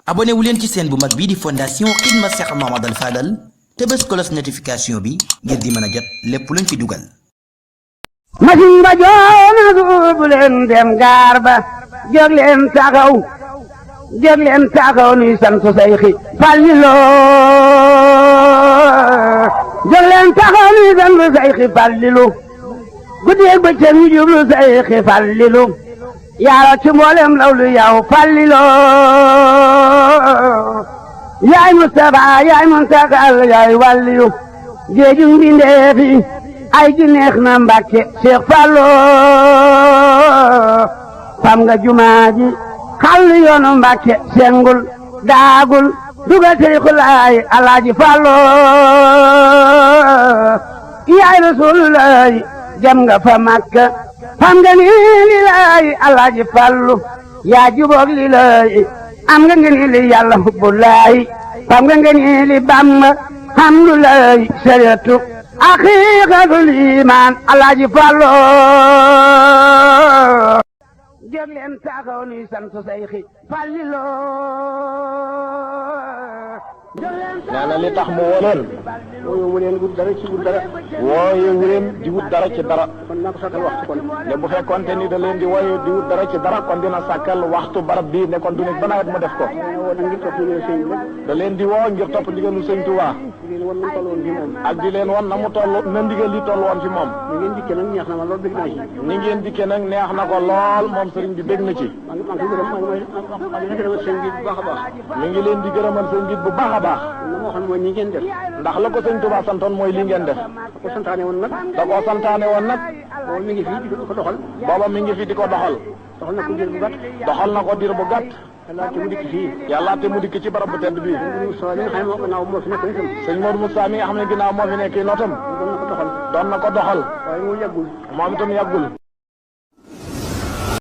abonné wu leen ci chaîne bu mag bii di fondation Xidma Cheikh Mouhamadoul Fadal te bés cloche notification bi ngir di mën a jot lépp luñ fi dugal. masin ba joona suubu leen dem gaar ba jóg leen taxaw nuy sant Seyxi Falilu jóg leen taxaw nuy sant Seyxi Falilu guddeeg bëccëg ñu jublu Seyxi Falilu yaaro ci mboolem lawlu yow Falilu yaay Mustafa yaay Muntakal yaay waliyu géeju mbindeefi ay gi neex na Mbàkke Cheikh Fallu fam nga jumaa ji xàll yoonu Mbàkke sengul daagul dugal Seexul Laay Alaaji Fallu yaay Rasulullaay jam nga fa Makka fam nga ni li laay Alaaji Fallu yaa juboog li laay am nga ni li Yàlla hubbu laay fam nga ni li Bamba hamdulaay sariyatu haqiqatul iman Alaaji Fallu jóg leen taxaw nuy sant Seyxi Falilu nee na li tax mu woo leen wooyu leen wut dara ci wut dara wooyu leen di wut dara ci dara kon naa ko sàkkal waxtu kon ne bu fekkoonte ni da leen di wooyu di wut dara ci dara kon dina sàkkal waxtu barab bii ne kon du nekk ba nawet mu def ko da leen di woo ngir topp ndigalu Sëñ Tuubaa ak di leen won na mu toll na ndigal li toll woon fi moom ni ngeen dikkee nag neex na ko lool moom sëriñ bi bég na ci mi ngi leen di gërëmal sëñ bi bu baax a baax ndax la ko Sëñ Tuubaa santoon mooy li ngeen def da koo santaane woon nag booba mi ngi fi di ko doxal doxal na ko diir bu gàtt yàlla te mu dikk ci barab bu tedd bi sëñ Modou Moussa mi nga xam ne ginnaaw moo fi nekk notam doon na ko doxal moom itam yàggul